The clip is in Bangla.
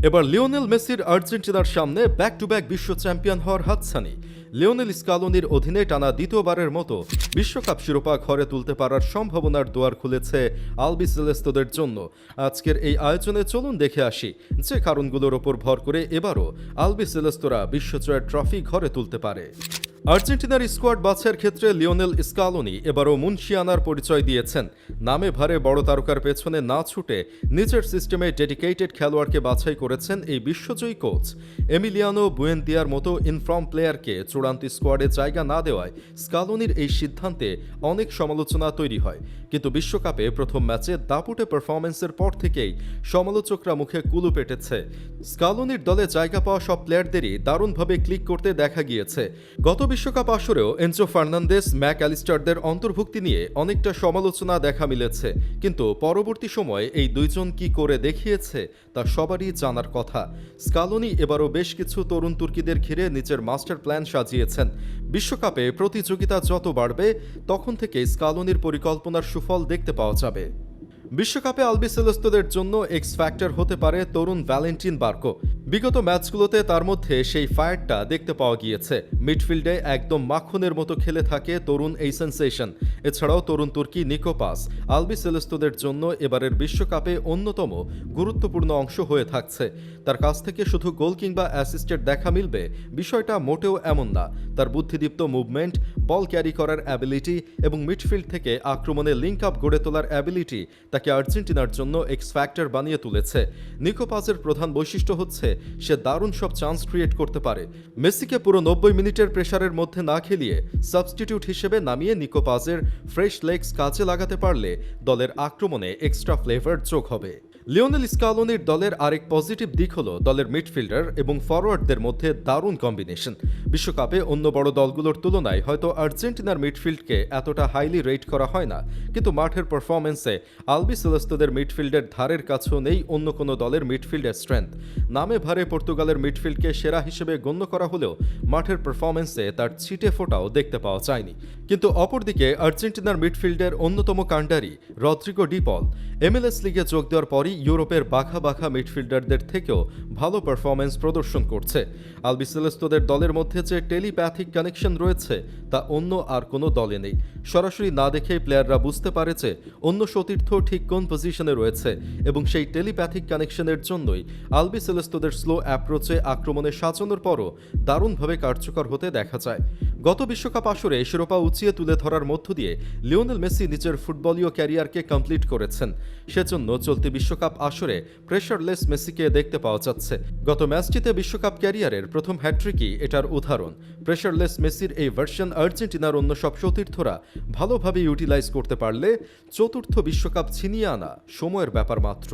এবার লিওনেল মেসির আর্জেন্টিনার সামনে ব্যাক টু ব্যাক বিশ্ব চ্যাম্পিয়ন হওয়ার হাতছানি। লিওনেল স্কালোনির অধীনে টানা দ্বিতীয়বারের মতো বিশ্বকাপ শিরোপা ঘরে তুলতে পারার সম্ভাবনার দুয়ার খুলেছে আলবিসেলেস্তেদের জন্য। আজকের এই আয়োজনে চলুন দেখে আসি যে কারণগুলোর ওপর ভর করে এবারও আলবিসেলেস্তরা বিশ্বজয়ের ট্রফি ঘরে তুলতে পারে। আর্জেন্টিনার স্কোয়াড বাছাইয়ের ক্ষেত্রে লিওনেল স্কালোনি এবারও মুনশিয়ানার পরিচয় দিয়েছেন। নামে ভারে বড় তারকার পেছনে না ছুটে নিজের সিস্টেমে ডেডিকেটেড খেলোয়াড়কে বাছাই করেছেন এই বিশ্বজয়ী কোচ। এমিলিয়ানো বুয়েন্দিয়ার মতো ইনফর্ম প্লেয়ারকে চূড়ান্ত স্কোয়াডে জায়গা না দেওয়ায় স্কালোনির এই সিদ্ধান্তে অনেক সমালোচনা তৈরি হয়। কিন্তু বিশ্বকাপে প্রথম ম্যাচে দাপুটে পারফরম্যান্সের পর থেকেই সমালোচকরা মুখে কুলু পেটেছে। স্কালোনির দলে জায়গা পাওয়া সব প্লেয়ারদেরই দারুণভাবে ক্লিক করতে দেখা গিয়েছে। গত বিশ্বকাপ আসরেও এনজো ফার্নান্দেস, ম্যাক অ্যালিস্টারদের অন্তর্ভুক্তি নিয়ে অনেকটা সমালোচনা দেখা মিলেছে, কিন্তু পরবর্তী সময়ে এই দুইজন কি করে দেখিয়েছে তা সবারই জানার কথা। স্কালোনি এবারও বেশ কিছু তরুণ তুর্কিদের ঘিরে নিজের মাস্টার প্ল্যান সাজিয়েছেন। বিশ্বকাপে প্রতিযোগিতা যত বাড়বে তখন থেকে স্কালোনির পরিকল্পনার সুফল দেখতে পাওয়া যাবে। বিশ্বকাপে আলবিসেলেস্তেদের জন্য এক্স ফ্যাক্টর হতে পারে তরুণ ভ্যালেন্টিন বার্কো। বিগত ম্যাচগুলোতে তার মধ্যে সেই ফায়ারটা দেখতে পাওয়া গিয়েছে। মিডফিল্ডে একদম মাখনের মতো খেলে থাকে তরুণ এই সেন্সেশন। এছাড়াও তরুণ তুর্কি নিকো পাস আলবিসেলেস্তেদের জন্য এবারের বিশ্বকাপে অন্যতম গুরুত্বপূর্ণ অংশ হয়ে থাকছে। তার কাছ থেকে শুধু গোল কিংবা অ্যাসিস্টের দেখা মিলবে বিষয়টা মোটেও এমন না। তার বুদ্ধিদীপ্ত মুভমেন্ট, বল ক্যারি করার অ্যাবিলিটি এবং মিডফিল্ড থেকে আক্রমণে লিঙ্ক আপ গড়ে তোলার অ্যাবিলিটি তাকে আর্জেন্টিনার জন্য এক্স ফ্যাক্টর বানিয়ে তুলেছে। নিকো পাসের প্রধান বৈশিষ্ট্য হচ্ছে সে দারুণ সব চান্স ক্রিয়েট করতে পারে। মেসিকে পুরো 90 মিনিটের প্রেসারের মধ্যে না খেলিয়ে সাবস্টিটিউট হিসেবে নামিয়ে নিকো পাসের ফ্রেশ লেগস কাজে লাগাতে পারলে দলের আক্রমণে এক্সট্রা ফ্লেভার যোগ হবে। লিওনেল স্কালোনির দলের আরেক পজিটিভ দিক হলো দলের মিডফিল্ডার এবং ফরওয়ার্ডদের মধ্যে দারুণ কম্বিনেশন। বিশ্বকাপে অন্য বড় দলগুলোর তুলনায় হয়তো আর্জেন্টিনার মিডফিল্ডকে এতটা হাইলি রেট করা হয় না, কিন্তু মাঠের পারফরম্যান্সে আলবিসেলেস্তেদের মিডফিল্ডের ধারের কাছেও নেই অন্য কোনো দলের মিডফিল্ডের স্ট্রেংথ। নামে ভারে পর্তুগালের মিডফিল্ডকে সেরা হিসেবে গণ্য করা হলেও মাঠের পারফরম্যান্সে তার ছিটে ফোটাও দেখতে পাওয়া যায়নি। কিন্তু অপরদিকে আর্জেন্টিনার মিডফিল্ডের অন্যতম কাণ্ডারি রদ্রিগো ডি পল MLS লিগে যোগ দেওয়ার পরই ইউরোপের বাঘা বাঘা মিডফিল্ডারদের থেকেও ভালো পারফরম্যান্স প্রদর্শন করছে। আলবিসেলেস্তেদের দলের মধ্যে যে টেলিপ্যাথিক কানেকশন রয়েছে তা অন্য আর কোনো দলে নেই। সরাসরি না দেখেই প্লেয়াররা বুঝতে পারে যে অন্য সতীর্থ ঠিক কোন পজিশনে রয়েছে, এবং সেই টেলিপ্যাথিক কানেকশনের জন্যই আলবিসেলেস্তেদের স্লো অ্যাপ্রোচে আক্রমণে সাজানোর পরও দারুণভাবে কার্যকর হতে দেখা যায়। গত বিশ্বকাপ আসরে শিরোপা উঁচিয়ে তুলে ধরার মধ্য দিয়ে লিওনেল মেসি নিজের ফুটবলীয় ক্যারিয়ারকে কমপ্লিট করেছেন। সেজন্য চলতি বিশ্বকাপ আসরে প্রেশারলেস মেসিকে দেখতে পাওয়া যাচ্ছে। গত ম্যাচটিতে বিশ্বকাপ ক্যারিয়ারের প্রথম হ্যাটট্রিকই এটার উদাহরণ। প্রেশারলেস মেসির এই ভার্সন আর্জেন্টিনার অন্য সব সতীর্থরা ভালোভাবে ইউটিলাইজ করতে পারলে চতুর্থ বিশ্বকাপ ছিনিয়ে আনা সময়ের ব্যাপার মাত্র।